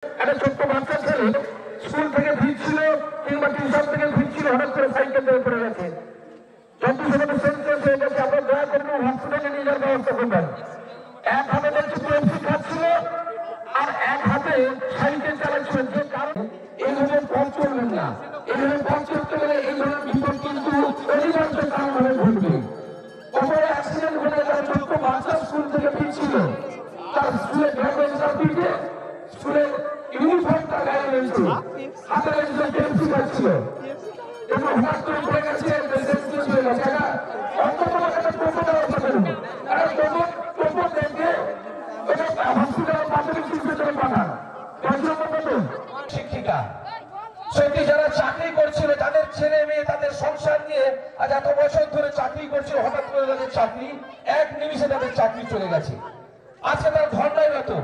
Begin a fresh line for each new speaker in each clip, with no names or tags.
একটা ছোট্ট বাচ্চা ছেলে স্কুল থেকে ফিরছিল কিংবা টিউশন থেকে ফিরছিল, হঠাৎ করে সাইকেল থেকে পড়ে গেছে। যত সময় সেন্সেস হয়ে গেছে, আপনার দয়া করে হসপিটালে নিয়ে যাওয়ার ব্যবস্থা করবেন। এক হাতে দেখছি পেন্সি খাচ্ছিল আর এক হাতে সাইকেল চালাচ্ছিলেন। যে কারণ এইভাবে পথ চলবেন না, এইভাবে পথ চলতে গেলে এই ধরনের বিপদ কিন্তু অধিকাংশ কারণে ঘটবে। কখনো অ্যাক্সিডেন্ট ঘটে যারা ছোট্ট বাচ্চা স্কুল থেকে ফিরছিল, তার স্কুলের ড্রাইভার পিঠে স্কুলের ইউনিফর্মটা গায়ে রয়েছে, হাতে রয়েছে পেন্সি খাচ্ছিল এবং হঠাৎ করে পড়ে গেছে, সেন্সলেস হয়ে গেছে। অন্তত একটা টোটো দেওয়ার কথা না, একটা টোটো দেখে হসপিটাল প্রাথমিক চিকিৎসালয়ে পাঠান। শিক্ষিকা সত্যি যারা চাকরি করছিল, তাদের ছেলে মেয়ে তাদের সংসার নিয়ে আজ এত বছর ধরে চাকরি করছিল, হঠাৎ করে তাদের চাকরি এক নিমিষে তাদের চাকরি চলে গেছে। আজকে তার ধর্নায় মতো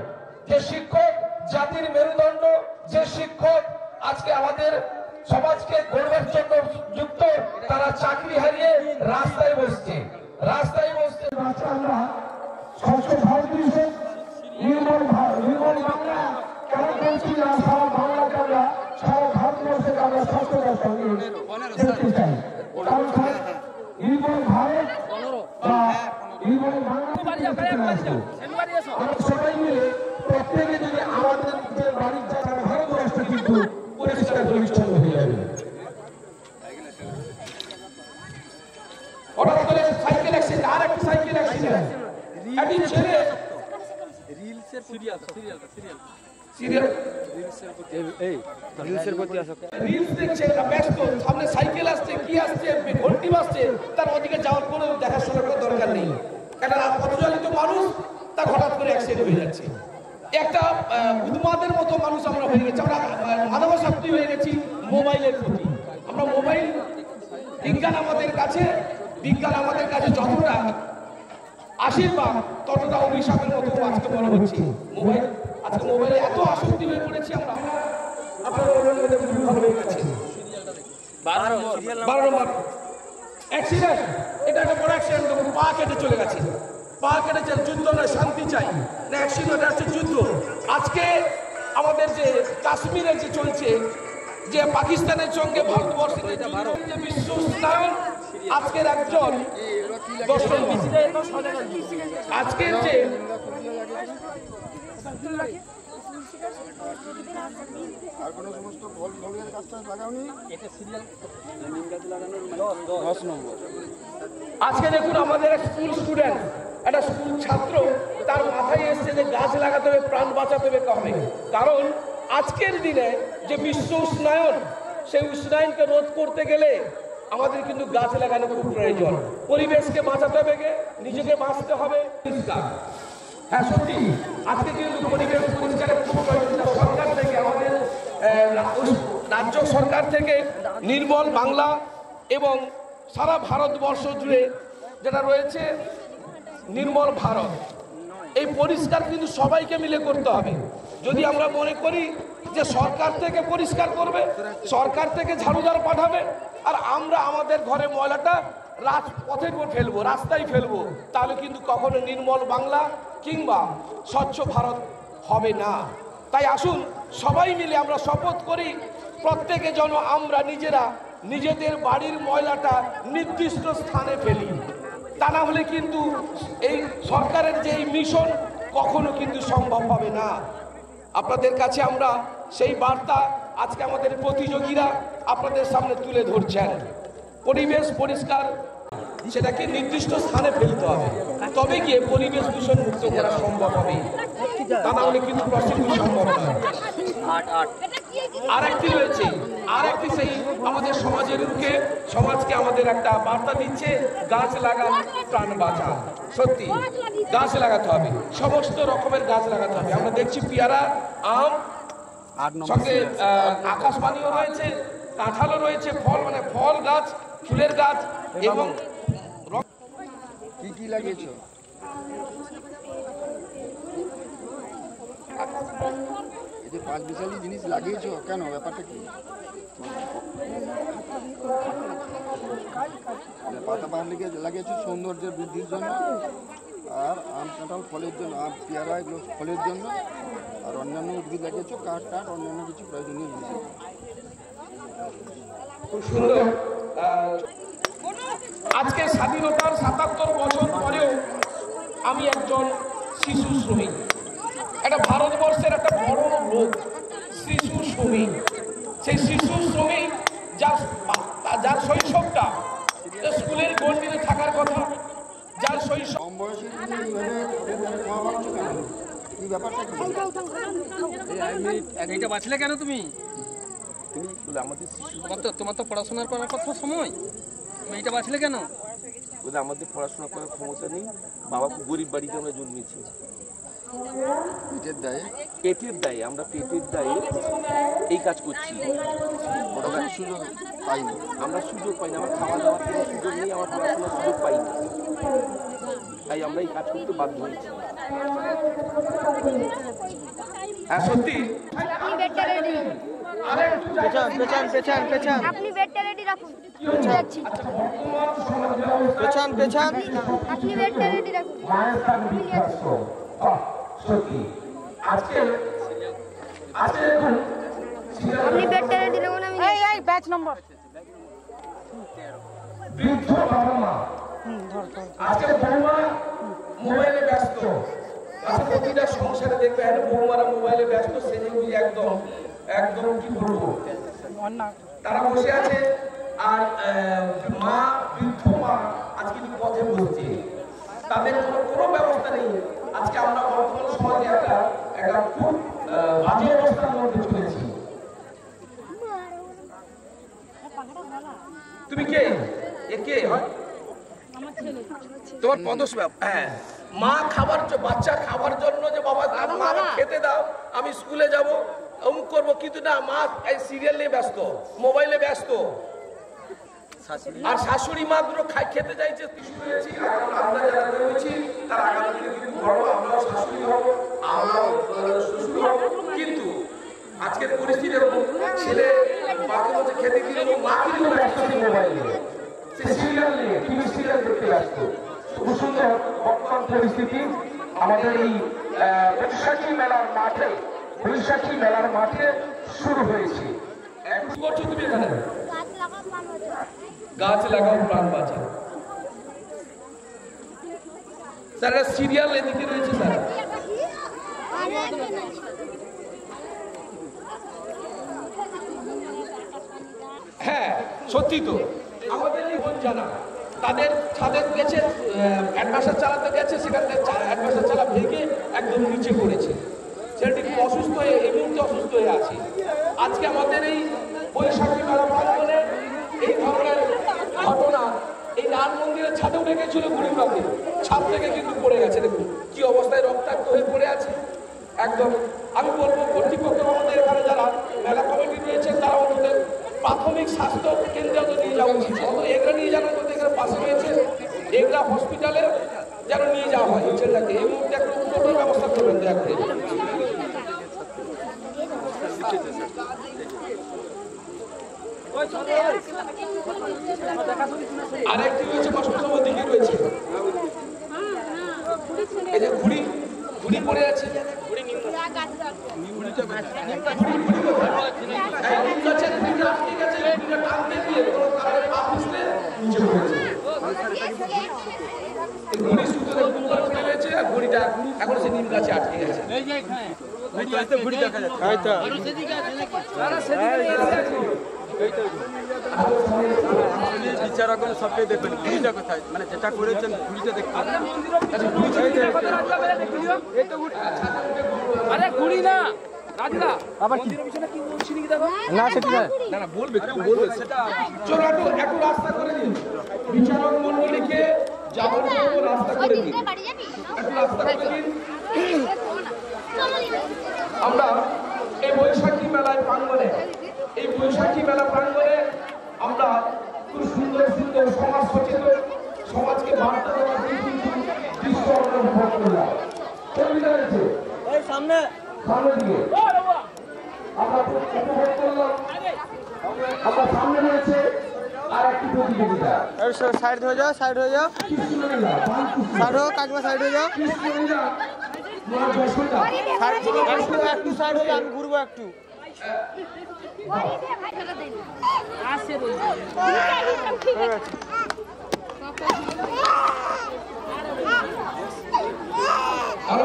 যে শিক্ষক জাতির মেরুদণ্ড, যে শিক্ষক আজকে আমাদের সমাজকে গড়বার জন্য যুক্ত, তারা চাকরি হারিয়ে রাস্তায় বসছে। আমরা স্বচ্ছ ভারত মিশন, নির্মল বাংলা কেন বলছি না, সারা বাংলাকে আমরা, সারা ভারতবর্ষকে আমরা স্বচ্ছতার সঙ্গে দেখতে চাই। কারণ নির্মল ভারত বা নির্মল বাংলা আমরা সবাই মিলে প্রত্যেকে যদি আমাদের নিজের বাড়ির জায়গা ভারতবর্ষটা কিন্তু পরিষ্কার পরিচ্ছন্ন হয়ে যাবে। হঠাৎ করে সাইকেল অ্যাক্সিডেন্ট, আর একটা সাইকেল অ্যাক্সিডেন্ট, একটি ছেলে রিলস দেখছে, ব্যস্ত, সামনে সাইকেল আসছে, কি আসছে, ঘন্টি বাজছে, তার ওদিকে যাওয়ার কোনো দেখাশোনার কোনো দরকার নেই। একটা পথচালিত মানুষ, তার হঠাৎ করে অ্যাক্সিডেন্ট হয়ে যাচ্ছে। একটা উন্মাদের মতো মানুষ আমরা হয়ে গেছি, আমরা মানবাসক্তি হয়ে গেছি মোবাইলের প্রতি। আমরা মোবাইল, বিজ্ঞান আমাদের কাছে যতটা আশীর্বাদ ততটা অভিশাপের মতো আজকে মনে হচ্ছে। আজকে মোবাইলে এত আসক্তি হয়ে পড়েছি আমরা, আপনারা ভালো হয়ে গেছে। 12 নম্বর অ্যাক্সিডেন্ট, এটা একটা বড় অ্যাক্সিডেন্ট, পা কেটে চলে গেছে। পা কেটেছে, যুদ্ধ নয়, শান্তি চাই না, অ্যাক্সিডেন্ট হচ্ছে যুদ্ধ। আজকে আমাদের যে কাশ্মীরে যে চলছে, যে পাকিস্তানের সঙ্গে ভারতবর্ষের যে বিশ্ব উষ্ণায়ন, আজকের একজন আজকের যে আজকে দেখুন আমাদের এক স্কুল স্টুডেন্ট, একটা স্কুল ছাত্র, তার মাথায় এসছে যে গাছ লাগাতে হবে, প্রাণ বাঁচাতে হবে। কারণ আজকের দিনে যে বিশ্ব উষ্ণায়ন, সেই উষ্ণায়নকে রোধ করতে গেলে আমাদের কিন্তু গাছ লাগানো খুব প্রয়োজন। পরিবেশকে বাঁচাতে হবে, নিজেকে বাঁচতে হবে। হ্যাঁ সত্যি, আজকে কিন্তু পরিবেশ পরিষ্কারের খুব প্রয়োজন। সরকার থেকে, আমাদের রাজ্য সরকার থেকে নির্মল বাংলা এবং সারা ভারতবর্ষ জুড়ে যেটা রয়েছে নির্মল ভারত, এই পরিষ্কার কিন্তু সবাইকে মিলে করতে হবে। যদি আমরা মনে করি যে সরকার থেকে পরিষ্কার করবে, সরকার থেকে ঝাড়ুদার পাঠাবে, আর আমরা আমাদের ঘরে ময়লাটা পথের উপর ফেলবো, রাস্তায় ফেলবো, তাহলে কিন্তু কখনো নির্মল বাংলা কিংবা স্বচ্ছ ভারত হবে না। তাই আসুন সবাই মিলে আমরা শপথ করি, প্রত্যেকে যেন আমরা নিজেরা নিজেদের বাড়ির ময়লাটা নির্দিষ্ট স্থানে ফেলি। তা না হলে কিন্তু এই সরকারের যে এই মিশন কখনো কিন্তু সম্ভব হবে না। আপনাদের কাছে আমরা সেই বার্তা আজকে আমাদের প্রতিযোগীরা আপনাদের সামনে তুলে ধরছেন। পরিবেশ পরিষ্কার, সেটাকে নির্দিষ্ট স্থানে ফেলতে হবে, তবে গিয়ে পরিবেশ দূষণ মুক্ত করা সম্ভব হবে। তা না হলে কিন্তু প্রসিকিউট সম্ভব নয়। আরেকটি রয়েছে, আরেকটি সেই আমাদের সমাজের রুখে সমাজকে আমাদের একটা বার্তা দিচ্ছে, গাছ লাগান প্রাণ বাঁচান। সত্যি গাছ লাগাতে হবে, সমস্ত রকমের গাছ লাগাতে হবে। আমরা দেখছি পেয়ারা, আম, সঙ্গে আকাশবাণীও রয়েছে, কাঁঠালও রয়েছে, ফল গাছ, ফুলের গাছ এবং
কি লাগিয়েছো? এই যে 5 বিশালি জিনিস লাগিয়েছো কেন, ব্যাপারটা কি? পাতা পাহাড় লাগিয়েছো সৌন্দর্যের বৃদ্ধির জন্য, আর আম কাঁঠাল ফলের জন্য, আর পেয়ারা এগুলো ফলের জন্য, আর অন্যান্য উদ্ভিদ লাগিয়েছ, কাঠ টাঠ অন্যান্য কিছু প্রয়োজনীয় জিনিস।
খুব সুন্দর। আজকে স্বাধীনতার ৭৭ বছর পরেও আমি একজন শিশু শ্রমিক। একটা ভারতবর্ষের একটা বড় রোগ শিশু শ্রমিক। সেই শিশু শ্রমিক যার শৈশবটা স্কুলের গণ্ডিতে থাকার কথা, যার শৈশব
কম বয়সে খাওয়া হচ্ছে কেন? এই ব্যাপারটা কি?
এইটা বাঁচলে কেন তুমি?
তুমি বলে আমাদের শিশু,
তোমার তো পড়াশোনার করার কথা সময়, তুমি এইটা বাঁচলে কেন?
বলে আমাদের পড়াশোনা করার ক্ষমতা নেই, বাবা খুব গরিব বাড়িতে আমরা জন্মেছি।
পেটের দায়ে
আমরা পেটের দায়ে এই কাজ করছি।
পড়াশোনার সুযোগ পাইনি,
আমরা সুযোগ পাই না, আমার খাওয়া দাওয়ার কোনো সুযোগ নেই, আমার পড়াশোনার সুযোগ পাই না, তাই আমরা এই কাজ করতে বাধ্য হয়েছি। হ্যাঁ সত্যি।
আপনি বেডটা রেডি আপনি বেডটা রেডি রাখুন। যাচ্ছি আপনি বেডটা রেডি রাখুন।
সত্যি আজকে
আপনি বেডটা রেডি রাখুন। আমি এই ব্যাচ নম্বর
বৃদ্ধ বাবা মা আজকে বৌমা মোবাইলে ব্যস্ত। আজকে প্রতিটা সংসারে দেখবে একটা বৌমারা মোবাইলে ব্যস্ত, সেজেগুলি একদম একদম কি বলবো, তারা বসে আছে। আর মা বৃদ্ধ মা আজকে পথে বসছে, তাদের কোনো ব্যবস্থা নেই। আজকে আমরা বর্তমান সমাজে একটা খুব বাজে অবস্থার মধ্যে চলেছি। তুমি কে? এ কে হয়? তোমার পদস। হ্যাঁ, মা বাচ্চা খাবার জন্য যে বাবা মা খেতে দাও, আমি স্কুলে যাব, অমুক করবো, কিন্তু না, মা এই সিরিয়াল নিয়ে ব্যস্ত, মোবাইলে ব্যস্ত। আর শাশুড়ি মা দুটো খেতে চাইছে। আমরা যারা রয়েছি তারা আগামী দিনে কিন্তু বড়, আমরাও শাশুড়ি হব, আমরাও শ্বশুর হব। কিন্তু আজকের পরিস্থিতি এরকম, ছেলে মাকে বলছে খেতে দিলে মা কিন্তু ব্যস্ত মোবাইলে, সে সিরিয়াল নিয়ে, টিভি সিরিয়াল দেখতে ব্যস্ত। খুব সুন্দর বর্তমান পরিস্থিতি আমাদের এই বৈশাখী মেলার মাঠে শুরু হয়েছে। কি করছো তুমি এখানে? গাছ লাগাও প্রাণ বাঁচাও। স্যার একটা সিরিয়াল এদিকে রয়েছে স্যার। হ্যাঁ সত্যি তো, আমাদের জানা তাদের গেছে অ্যাডভান্সার চালাতে গেছে, সেখান থেকে অ্যাডভান্সার চালা ভেঙে একদম নিচে পড়েছে। ছেলেটি খুব অসুস্থ হয়ে, এই মুহূর্তে অসুস্থ হয়ে আছে। আজকে আমাদের এই বৈশাখী মেলা প্রাঙ্গণে এই ধরনের ঘটনা, এই নাট মন্দিরের ছাদে উঠে গেছিল গরিবরাতে, ছাদ থেকে কিন্তু পড়ে গেছে। দেখুন কি অবস্থায় রক্তাক্ত হয়ে পড়ে আছে একদম। আমি বলবো কর্তৃপক্ষ, আমাদের এখানে যারা মেলা কমিটি রয়েছেন, তারা আমাদের প্রাথমিক স্বাস্থ্য কেন্দ্রে নিয়ে যাওয়া উচিত। অত এগরা নিয়ে যাওয়ার মধ্যে এখানে পাশে রয়েছে এগরা হসপিটালে যেন নিয়ে যাওয়া হয় ছেলেটাকে। এই মুহূর্তে একটা টোটোর ব্যবস্থা করবেন দয়া করে। আরেকটি রয়েছে কষ্টসম দিকে রয়েছে, এই যে ঘুড়ি পড়ে আছে, ঘুড়িটা এখন সে নিম গাছে আটকে গেছে।
বিচারকগণ সবটাই দেখবেন, ঘুড়িটা কোথায়, মানে যেটা করেছেন ঘুড়িটা দেখতে হবে।
আরে ঘুড়ি না
আবার কি না সেটা
না না বলবে সেটা। চলো একটু রাস্তা করে দিন, বিচারক মন্ডলীকে যাওয়ার জন্য রাস্তা করে দিন, একটু রাস্তা করে দিন। আমরা এই বৈশাখী মেলা প্রাঙ্গণে আমরা খুব সুন্দর সুন্দর সমাজ সচেতন, সমাজকে বার্তা দেওয়ার দৃশ্য আমরা উপভোগ করলাম। সামনে দিয়ে আমরা উপভোগ করলাম। আমরা সামনে রয়েছে আর একটি প্রতিযোগিতা।
সাইড হয়ে যাও, সাইড হয়ে যাও, সাইড হোক, কাকবা সাইড হয়ে যাও।
যশোদা
একটু সাইড হলে আমি ঘুরবো একটু।
আর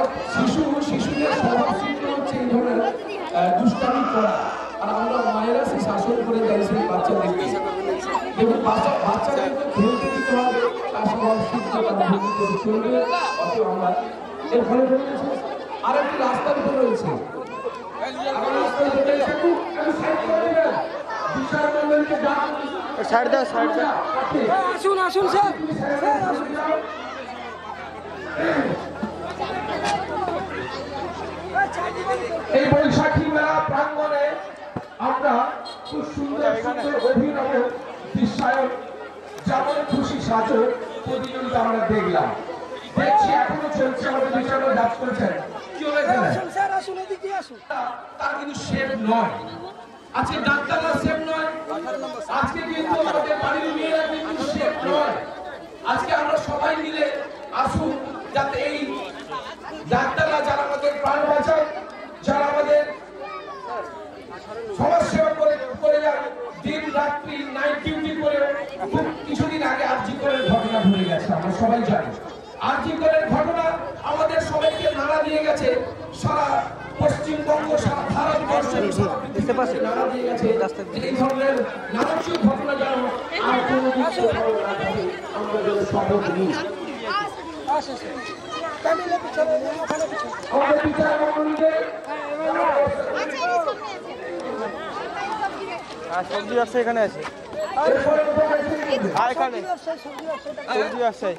শিশুদের স্বভাব চিন্তা হচ্ছে এই ধরনের দুষ্টামি করা, আর আমরা মায়েরা সেই শাসন করে যাই সেই বাচ্চাদেরকে। দেখুন বাচ্চাদেরকে খেলতে দিতে হবে, তার স্বভাব শুদ্ধ চলবে। অতএব আমরা এর ফলে আর একটি রাস্তার উপর রয়েছে,
সাইড দাও, সাইড দাও।
আসুন আসুন স্যার।
এই বৈশাখী মেলা প্রাঙ্গণে আমরা খুব সুন্দর সুন্দর অভিনব দৃশ্যায়ন, যেমন খুশি সাজো প্রতিযোগিতা আমরা দেখলাম, দেখছি এখনো চলছে। আমাদের বিচারক জাজ করেছেন কি হয়েছে তার কিন্তু সেফ নয়, আজকে ডাক্তাররা সেফ নয়, আজকে কিন্তু আমাদের বাড়ির মেয়েরা কিন্তু সেফ নয়। আজকে আমরা সবাই মিলে আসুন, যাতে এই ডাক্তাররা যারা আমাদের প্রাণ বাঁচায়, যারা আমাদের সমাজ সেবা করে যান, দিন রাত্রি নাইট ডিউটি করে, খুব কিছুদিন আগে আরজি করের ঘটনা ঘটে গেছে, আমরা সবাই জানি। আরজি করের ঘটনা আমাদের সবাইকে নাড়া দিয়ে গেছে, সারা পশ্চিমবঙ্গ, সারা ভারতবর্ষের নাড়া দিয়ে গেছে। এই ধরনের নানান ঘটনা যেন আর কোনো কিছু আমরা যেন শপথ নিই। আমাদের বিচার মন্ডলীদের
সবজি ব্যবসা এখানে আছে, আর এখানে সবজি ব্যবসায়ী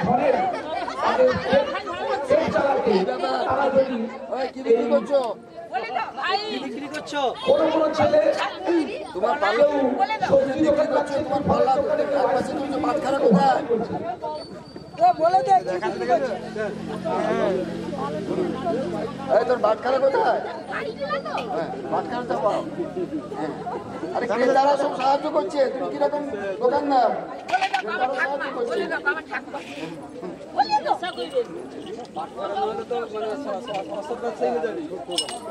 ঘরের চালাতে তারা যদি
কি বিক্রি করছো?
কোনো ছেলে
তোমার ভালো
সবজি দোকান
করছো, তোমার ভালো লাগবে। আর পাশে তুমি তো ভাত খারাপ কোথায়? এই তোর ভাত খারাপ কোথায়? হ্যাঁ, ভাত খারাপ পাও। আরে ক্রেতারা সব সাহায্য করছে, তুমি কিরকম দোকানদার? ক্রেতারা সাহায্য করছে।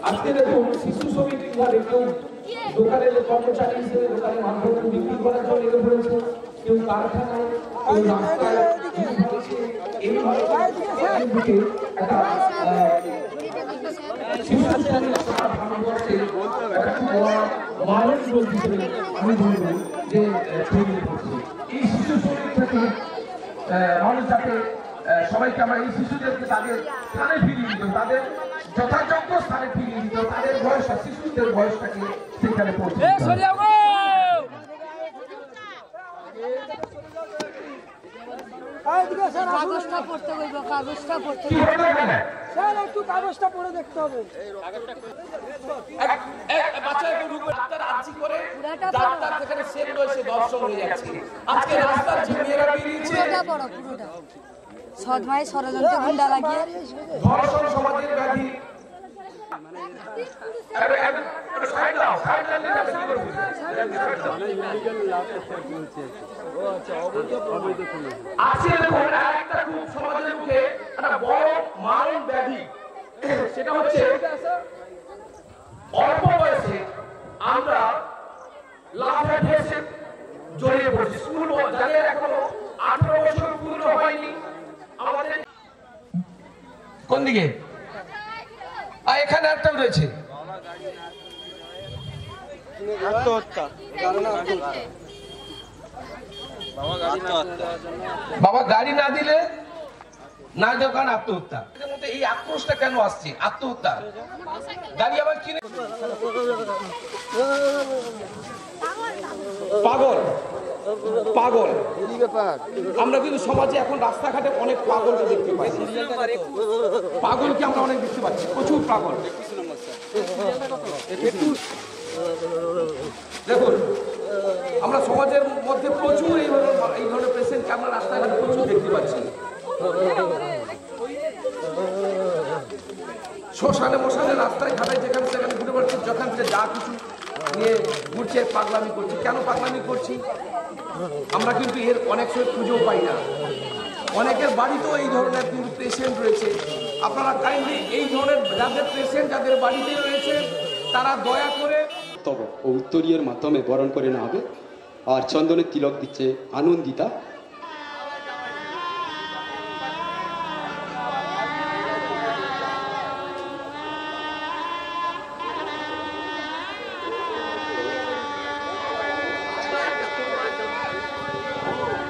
আজকে দেখুন শিশু শ্রমিক ঘরে কেউ দোকানের কর্মচারী হিসেবে দোকানের মাধ্যমে বিক্রি করার জন্য লেগে পড়েছে, কেউ কারখানায়, কেউ রাস্তায়, এইভাবে একটা শিশু শ্রমিক সারা ভারতবর্ষে মানুষ হিসেবে আমি বলবো যে ছড়িয়ে পড়ছে। এই শিশু শ্রমিক থেকে মানুষ যাতে সবাইকে আমরা এই শিশুদেরকে তাদের স্থানে ফিরিয়ে দিত, তাদের যথাযোগ্য স্থানে ফিরিয়ে দিত, তাদের বয়স, শিশুদের বয়সটাকে সেখানে পৌঁছে
কাগজটা পড়তে বলবো, কাগজটা পড়তে
স্যার একটু কাগজটা পড়ে দেখতে হবে।
পুরোটা পড়ো, পুরোটা সদমাই ষড়যন্ত্র গুন্ডা লাগিয়ে
ধর্ষণ সমাজের ব্যাধি। আজকে দেখুন একটা খুব সমাজের মুখে একটা বড় মারণ ব্যাধি, সেটা হচ্ছে অল্প বয়সে আমরা লাফাতে জড়িয়ে পড়ছি। স্কুল যাদের এখনো 18 বছর পূর্ণ হয়নি, আমাদের কোন দিকে এখানে একটা রয়েছে
আত্মহত্যা,
বাবা গাড়ি না দিলে না দোকান আত্মহত্যা। এই আক্রোশটা কেন আসছে? আত্মহত্যা গাড়ি আবার কিনে পাগল পাগল আমরা কিন্তু সমাজে এখন রাস্তাঘাটে অনেক পাগলকে দেখতে পাই, পাগলকে আমরা অনেক দেখতে পাচ্ছি, প্রচুর পাগল। দেখুন আমরা সমাজের মধ্যে প্রচুর এই ধরনের পেশেন্টকে আমরা রাস্তাঘাটে প্রচুর দেখতে পাচ্ছি। শ্মশানে মশানে রাস্তায় ঘাটায় যেখানে সেখানে ঘুরে বেড়াচ্ছে, যেখান থেকে যা কিছু নিয়ে ঘুরছে, পাগলামি করছি। কেন পাগলামি করছি? আমরা কিন্তু এর অনেক সময় খুঁজেও পাই না। অনেকের বাড়িতেও এই ধরনের কিন্তু পেশেন্ট রয়েছে। আপনারা কাইন্ডলি এই ধরনের যাদের পেশেন্ট যাদের বাড়িতে রয়েছে তারা দয়া করে
স্তবক ও উত্তরীয়ের মাধ্যমে বরণ করে নেওয়া হবে। আর চন্দনের তিলক দিচ্ছে আনন্দিতা।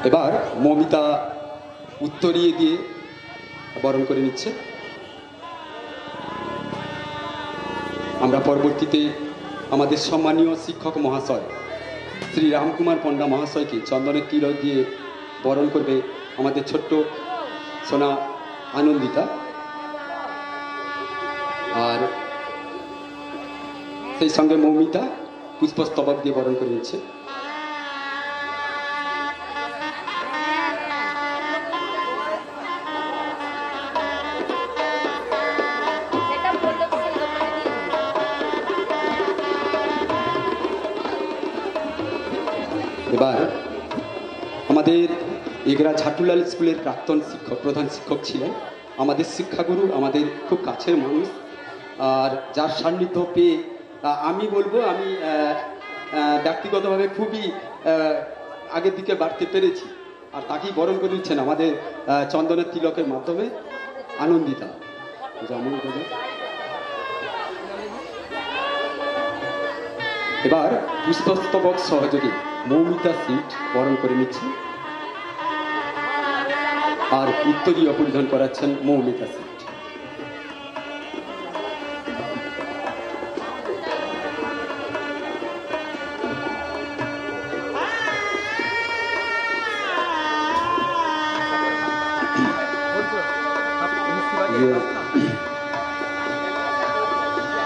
এবার মমিতা উত্তরীয় দিয়ে বরণ করে নিচ্ছে। আমরা পরবর্তীতে আমাদের সম্মানীয় শিক্ষক মহাশয় শ্রী রামকুমার পণ্ডা মহাশয়কে চন্দনের তিলক দিয়ে বরণ করবে আমাদের ছোট্ট সোনা আনন্দিতা। আর সেই সঙ্গে মৌমিতা পুষ্পস্তবক দিয়ে বরণ করে নিচ্ছে। এবার আমাদের এগরা ঝাটুলাল স্কুলের প্রাক্তন শিক্ষক প্রধান শিক্ষক ছিলেন, আমাদের শিক্ষাগুরু, আমাদের খুব কাছের মানুষ, আর যার সান্নিধ্য পেয়ে আমি বলবো আমি ব্যক্তিগতভাবে খুবই আগের দিকে বাড়তে পেরেছি। আর তাকেই বরণ করে নিচ্ছেন আমাদের চন্দনের তিলকের মাধ্যমে আনন্দিতা। যেমন এবার পুষ্পস্তবক সহযোগী মৌমিতা সিট বরণ করে নিচ্ছে আর উত্তরীয় পরিধান করাচ্ছেন মৌমিতা সিট।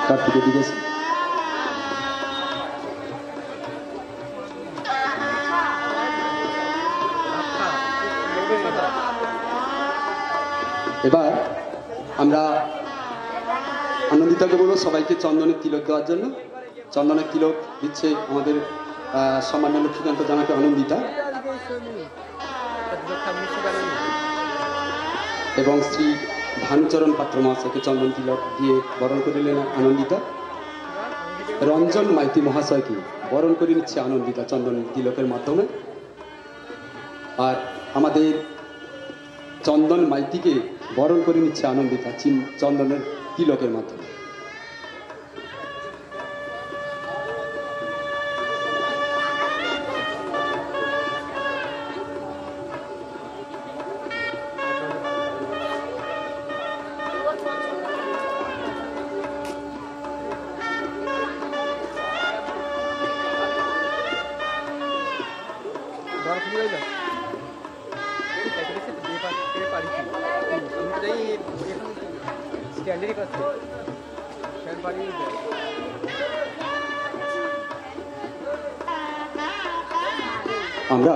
কার্তিকের দিকে এবার আমরা আনন্দিতাকে বলবো সবাইকে চন্দনের তিলক দেওয়ার জন্য। চন্দনের তিলক দিচ্ছে আমাদের সম্মান্য লক্ষ্মীকান্ত জানাকে আনন্দিতা এবং শ্রী ভানুচরণ পাত্র মহাশয়কে চন্দন তিলক দিয়ে বরণ করে নিলেন আনন্দিতা। রঞ্জন মাইতি মহাশয়কে বরণ করে নিচ্ছে আনন্দিতা চন্দন তিলকের মাধ্যমে। আর আমাদের চন্দন মাইতিকে বরণ করে নিচ্ছে আনন্দিতা চন্দনের তিলকের মাধ্যমে। আমরা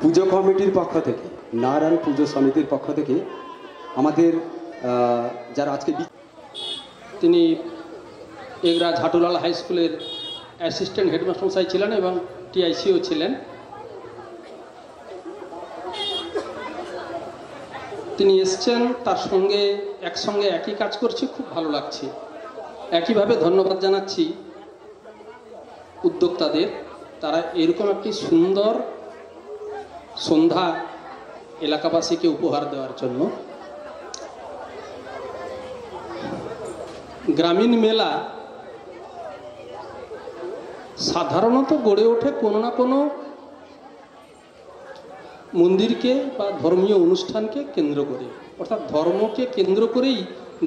পুজো কমিটির পক্ষ থেকে, নারায়ণ পুজো সমিতির পক্ষ থেকে আমাদের যারা আজকে
তিনি এগরা ঝাটুলাল হাই স্কুলের অ্যাসিস্ট্যান্ট হেডমাস্টার মশাই ছিলেন এবং টিআইসিও ছিলেন। তিনি এসছেন, তার সঙ্গে একসঙ্গে একই কাজ করছি, খুব ভালো লাগছে। একইভাবে ধন্যবাদ জানাচ্ছি উদ্যোক্তাদের, তারা এরকম একটি সুন্দর সন্ধ্যা এলাকাবাসীকে উপহার দেওয়ার জন্য। গ্রামীণ মেলা সাধারণত গড়ে ওঠে কোনো না কোনো মন্দিরকে বা ধর্মীয় অনুষ্ঠানকে কেন্দ্র করে, অর্থাৎ ধর্মকে কেন্দ্র করেই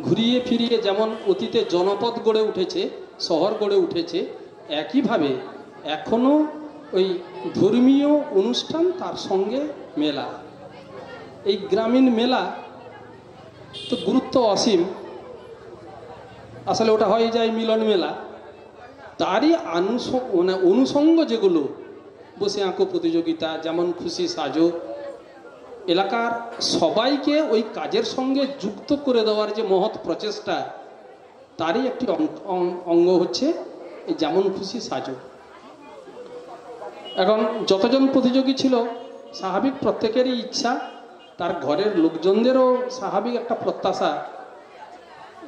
ঘুরিয়ে ফিরিয়ে যেমন অতীতে জনপদ গড়ে উঠেছে, শহর গড়ে উঠেছে, একইভাবে এখনও ওই ধর্মীয় অনুষ্ঠান তার সঙ্গে মেলা। এই গ্রামীণ মেলা তো গুরুত্ব অসীম, আসলে ওটা হয়ে যায় মিলন মেলা। তারই অনুষঙ্গ যেগুলো, বসে আঁকো প্রতিযোগিতা, যেমন খুশি সাজো, এলাকার সবাইকে ওই কাজের সঙ্গে যুক্ত করে দেওয়ার যে মহৎ প্রচেষ্টা, তারই একটি অঙ্গ হচ্ছে এই যেমন খুশি সাজো। এখন যতজন প্রতিযোগী ছিল, স্বাভাবিক প্রত্যেকেরই ইচ্ছা তার ঘরের লোকজনদেরও স্বাভাবিক একটা প্রত্যাশা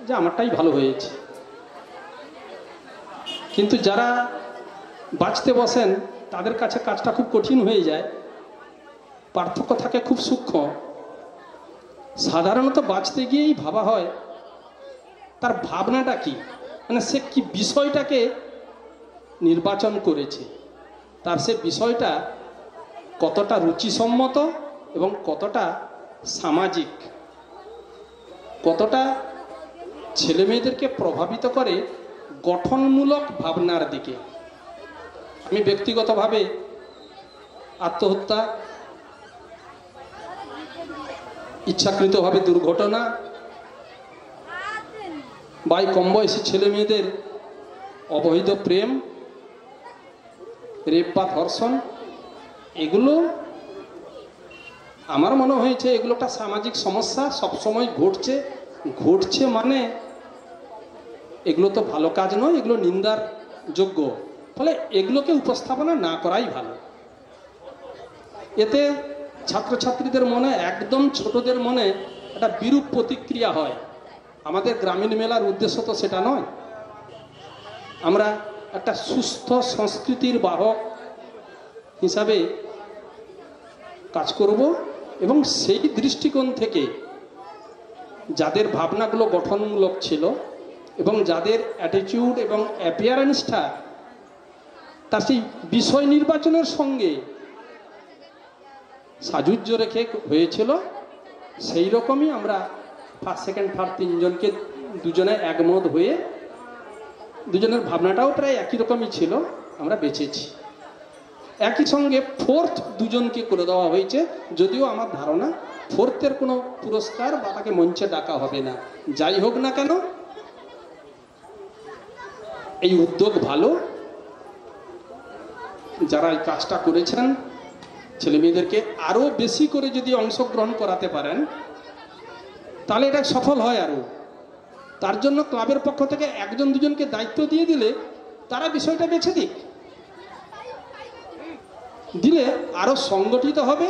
যে আমারটাই ভালো হয়েছে। কিন্তু যারা বাঁচতে বসেন তাদের কাছে কাজটা খুব কঠিন হয়ে যায়, পার্থক্য থাকে খুব সূক্ষ্ম। সাধারণত বাঁচতে গিয়েই ভাবা হয় তার ভাবনাটা কি, মানে সে কি বিষয়টাকে নির্বাচন করেছে, তার সে বিষয়টা কতটা রুচিসম্মত এবং কতটা সামাজিক, কতটা ছেলে মেয়েদেরকে প্রভাবিত করে গঠনমূলক ভাবনার দিকে। আমি ব্যক্তিগতভাবে আত্মহত্যা, ইচ্ছাকৃতভাবে দুর্ঘটনা বা কম বয়সী ছেলে মেয়েদের অবৈধ প্রেম, রেপ বা ধর্ষণ, এগুলো আমার মনে হয়েছে এগুলো একটা সামাজিক সমস্যা, সবসময় ঘটছে মানে এগুলো তো ভালো কাজ নয়, এগুলো নিন্দার যোগ্য। ফলে এগুলোকে উপস্থাপনা না করাই ভালো। এতে ছাত্রছাত্রীদের মনে, একদম ছোটদের মনে একটা বিরূপ প্রতিক্রিয়া হয়। আমাদের গ্রামীণ মেলার উদ্দেশ্য তো সেটা নয়। আমরা একটা সুস্থ সংস্কৃতির বাহক হিসাবে কাজ করব এবং সেই দৃষ্টিকোণ থেকে যাদের ভাবনাগুলো গঠনমূলক ছিল এবং যাদের অ্যাটিটিউড এবং অ্যাপিয়ারেন্সটা তার সেই বিষয় নির্বাচনের সঙ্গে সাযুজ্য রেখে হয়েছিল, সেই রকমই আমরা ফার্স্ট সেকেন্ড থার্ড তিনজনকে দুজনে একমত হয়ে, দুজনের ভাবনাটাও প্রায় একই রকমই ছিল, আমরা বেছেছি। একই সঙ্গে ফোর্থ দুজনকে করে দেওয়া হয়েছে, যদিও আমার ধারণা ফোর্থের কোনো পুরস্কার বা তাকে মঞ্চে ডাকা হবে না। যাই হোক না কেন, এই উদ্যোগ ভালো। যারা এই কাজটা করেছেন ছেলে মেয়েদেরকে আরও বেশি করে যদি অংশগ্রহণ করাতে পারেন তাহলে এটা সফল হয় আরও। তার জন্য ক্লাবের পক্ষ থেকে একজন দুজনকে দায়িত্ব দিয়ে দিলে তারা বিষয়টা বেছে দিলে আরও সংগঠিত হবে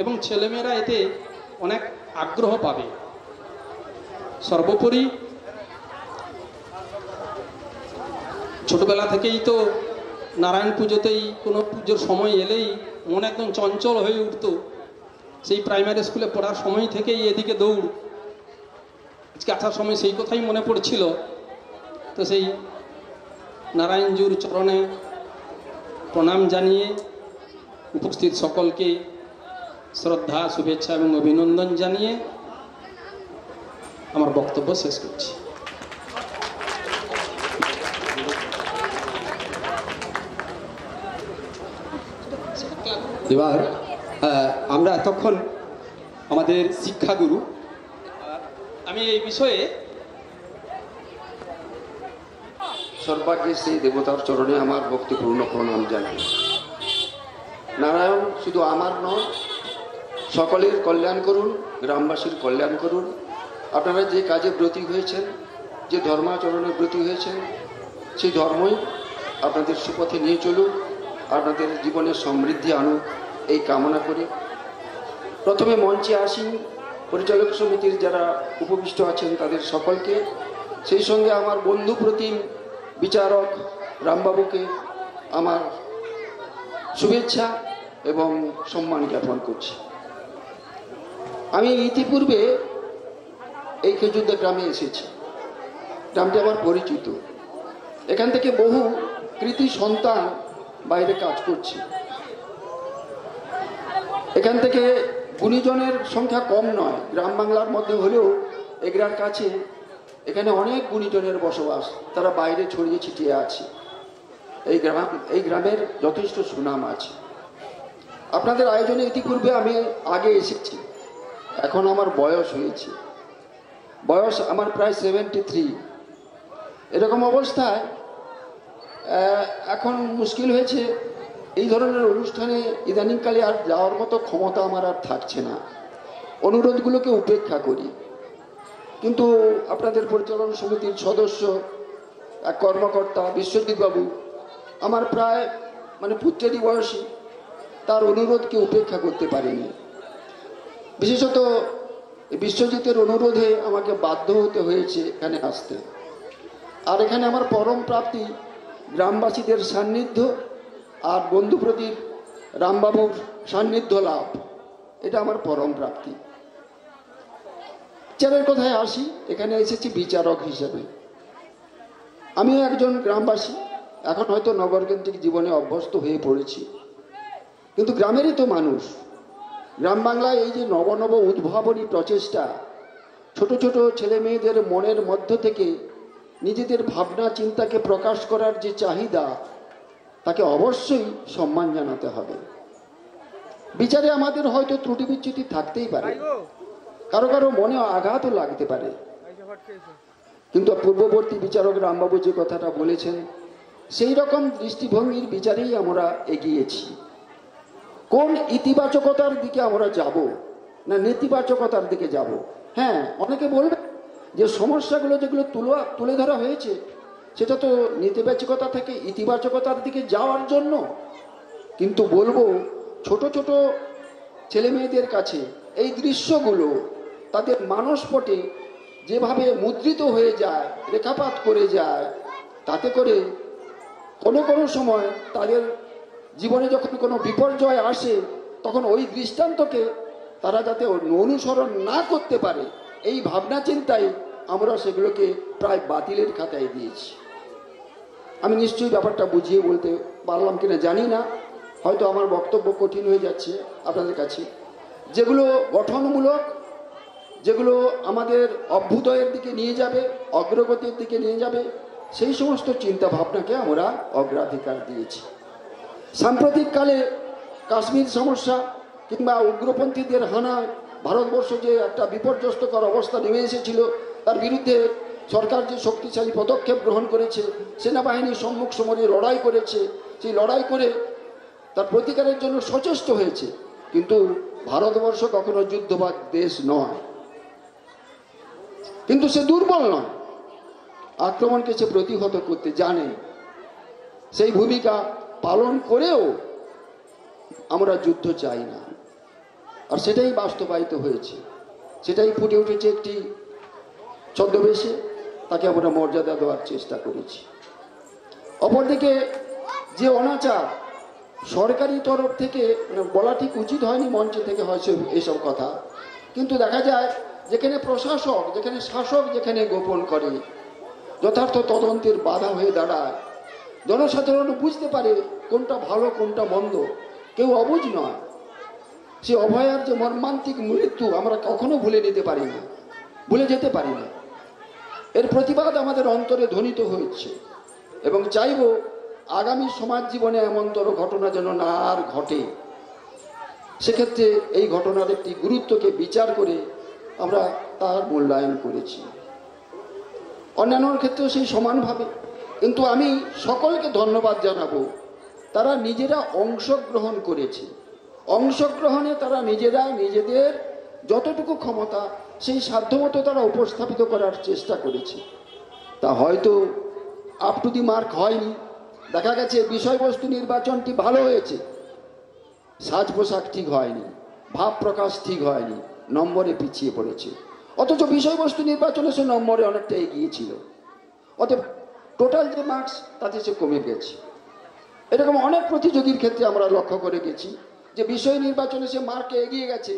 এবং ছেলেমেয়েরা এতে অনেক আগ্রহ পাবে। সর্বোপরি ছোটবেলা থেকেই তো নারায়ণ পুজোতেই কোনো পুজোর সময় এলেই মন একদম চঞ্চল হয়ে উঠতো। সেই প্রাইমারি স্কুলে পড়ার সময় থেকেই এদিকে দৌড়। আজকে আসার সময় সেই কথাই মনে পড়ছিল। তো সেই নারায়ণজুর চরণে প্রণাম জানিয়ে উপস্থিত সকলকে শ্রদ্ধা, শুভেচ্ছা এবং অভিনন্দন জানিয়ে আমার বক্তব্য শেষ করছি।
এবার আমরা এতক্ষণ আমাদের শিক্ষাগুরু,
আমি এই বিষয়ে
সর্বাগ্রে সেই দেবতার চরণে আমার ভক্তিপূর্ণ প্রণাম জানাই। নারায়ণ শুধু আমার নয়, সকলের কল্যাণ করুন, গ্রামবাসীর কল্যাণ করুন। আপনারা যে কাজে ব্রতী হয়েছেন, যে ধর্মাচরণে ব্রতী হয়েছেন, সেই ধর্মই আপনাদের সুপথে নিয়ে চলুক, আপনাদের জীবনে সমৃদ্ধি আনুক, এই কামনা করি। প্রথমে মঞ্চে আসি পরিচালক সমিতির যারা উপবিষ্ট আছেন তাদের সকলকে, সেই সঙ্গে আমার বন্ধু প্রতিম বিচারক রামবাবুকে আমার শুভেচ্ছা এবং সম্মান জ্ঞাপন করছি। আমি ইতিপূর্বে এই খেজুরদা গ্রামে এসেছি। গ্রামটি আমার পরিচিত। এখান থেকে বহু কৃতি সন্তান বাইরে কাজ করছে। এখান থেকে গুণীজনের সংখ্যা কম নয়, গ্রাম বাংলার মধ্যে হলেও এগরার কাছে এখানে অনেক গুণীজনের বসবাস, তারা বাইরে ছড়িয়ে ছিটিয়ে আছে। এই গ্রামের যথেষ্ট সুনাম আছে। আপনাদের আয়োজনে ইতিপূর্বে আমি আগে এসেছি। এখন আমার বয়স হয়েছে, বয়স আমার প্রায় 73। এরকম অবস্থায় এখন মুশকিল হয়েছে, এই ধরনের অনুষ্ঠানে ইদানিংকালে আর যাওয়ার মতো ক্ষমতা আমার আর থাকছে না। অনুরোধগুলোকে উপেক্ষা করি। কিন্তু আপনাদের পরিচালনা সমিতির সদস্য, এক কর্মকর্তা বিশ্বজিৎ বাবু, আমার প্রায় পুত্রেরই বয়সী, তার অনুরোধকে উপেক্ষা করতে পারিনি। বিশেষত বিশ্বজিতের অনুরোধে আমাকে বাধ্য হতে হয়েছে এখানে আসতে। আর এখানে আমার পরম প্রাপ্তি গ্রামবাসীদের সান্নিধ্য আর বন্ধুপ্রদীপ রামবাবুর সান্নিধ্য লাভ, এটা আমার পরম প্রাপ্তি। বিচারের কথায় আসি, এখানে এসেছি বিচারক হিসেবে। আমিও একজন গ্রামবাসী, এখন হয়তো নগরকেন্দ্রিক জীবনে অভ্যস্ত হয়ে পড়েছি, কিন্তু গ্রামেরই তো মানুষ। গ্রাম বাংলায় এই যে নব নব উদ্ভাবনী প্রচেষ্টা, ছোট ছোট ছেলে মেয়েদের মনের মধ্য থেকে নিজেদের ভাবনা চিন্তাকে প্রকাশ করার যে চাহিদা, তাকে অবশ্যই সম্মান জানাতে হবে। বিচারে আমাদের হয়তো ত্রুটি বিচ্যুতি থাকতেই পারে, কারো কারো মনে আঘাতও লাগতে পারে, কিন্তু পূর্ববর্তী বিচারক রামবাবু যে কথাটা বলেছেন, সেই রকম দৃষ্টিভঙ্গির বিচারেই আমরা এগিয়েছি। কোন ইতিবাচকতার দিকে আমরা যাব না নেতিবাচকতার দিকে যাব? হ্যাঁ, অনেকে বলবে যে সমস্যাগুলো যেগুলো তুলে ধরা হয়েছে সেটা তো নেতিবাচকতা থেকে ইতিবাচকতার দিকে যাওয়ার জন্য, কিন্তু বলবো ছোট ছোট ছেলে মেয়েদের কাছে এই দৃশ্যগুলো তাদের মানসপটে যেভাবে মুদ্রিত হয়ে যায়, রেখাপাত করে যায়, তাতে করে কোনো কোনো সময় তাদের জীবনে যখন কোনো বিপর্যয় আসে, তখন ওই দৃষ্টান্তকে তারা যাতে অনুসরণ না করতে পারে, এই ভাবনা চিন্তায় আমরা সেগুলোকে প্রায় বাতিলের খাতায় দিয়েছি। আমি নিশ্চয়ই ব্যাপারটা বুঝিয়ে বলতে পারলাম কিনা জানি না, হয়তো আমার বক্তব্য কঠিন হয়ে যাচ্ছে আপনাদের কাছে। যেগুলো গঠনমূলক, যেগুলো আমাদের অভ্যুদয়ের দিকে নিয়ে যাবে, অগ্রগতির দিকে নিয়ে যাবে, সেই সমস্ত চিন্তা ভাবনাকে আমরা অগ্রাধিকার দিয়েছি। সাম্প্রতিককালে কাশ্মীর সমস্যা কিংবা উগ্রপন্থীদের হানায় ভারতবর্ষ যে একটা বিপর্যস্তকর অবস্থা নেমে এসেছিল, তার বিরুদ্ধে সরকার যে শক্তিশালী পদক্ষেপ গ্রহণ করেছে, সেনাবাহিনী সম্মুখ সমরে লড়াই করেছে, সেই লড়াই করে তার প্রতিকারের জন্য সচেষ্ট হয়েছে। কিন্তু ভারতবর্ষ কখনো যুদ্ধবাদ দেশ নয়, কিন্তু সে দুর্বল নয়, আক্রমণকে সে প্রতিহত করতে জানে। সেই ভূমিকা পালন করেও আমরা যুদ্ধ চাই না, আর সেটাই বাস্তবায়িত হয়েছে, সেটাই ফুটে উঠেছে একটি ছদ্মবেশে, তাকে আমরা মর্যাদা দেওয়ার চেষ্টা করেছি। অপরদিকে যে অনাচার সরকারি তরফ থেকে বলা ঠিক উচিত হয়নি, মঞ্চে থেকে হয়েছে এসব কথা, কিন্তু দেখা যায় যেখানে প্রশাসক, যেখানে শাসক যেখানে গোপন করে, যথার্থ তদন্তের বাধা হয়ে দাঁড়ায়, জনসাধারণ বুঝতে পারে কোনটা ভালো কোনটা মন্দ, কেউ অবুঝ নয়। সে অভয়ার যে মর্মান্তিক মৃত্যু আমরা কখনো ভুলে যেতে পারি না। এর প্রতিবাদ আমাদের অন্তরে ধ্বনিত হয়েছে, এবং চাইব আগামী সমাজ জীবনে এমনতর ঘটনা যেন না আর ঘটে। সেক্ষেত্রে এই ঘটনার একটি গুরুত্বকে বিচার করে আমরা তার মূল্যায়ন করেছি, অন্যান্য ক্ষেত্রেও সেই সমানভাবে। কিন্তু আমি সকলকে ধন্যবাদ জানাবো, তারা নিজেরা অংশগ্রহণ করেছে, অংশগ্রহণে তারা নিজেরা নিজেদের যতটুকু ক্ষমতা সেই সাধ্যমতো তারা উপস্থাপিত করার চেষ্টা করেছে। তা হয়তো আপ টু দি মার্ক হয়নি, দেখা গেছে বিষয়বস্তু নির্বাচনটি ভালো হয়েছে, সাজ পোশাক ঠিক হয়নি, ভাব প্রকাশ ঠিক হয়নি, নম্বরে পিছিয়ে পড়েছে। অথচ বিষয়বস্তু নির্বাচনে সে নম্বরে অনেকটা এগিয়েছিল, অতএব টোটাল যে মার্কস তাতে সে কমে গেছে। এরকম অনেক প্রতিযোগীর ক্ষেত্রে আমরা লক্ষ্য করে গেছি যে বিষয় নির্বাচনে সে মার্কে এগিয়ে গেছে,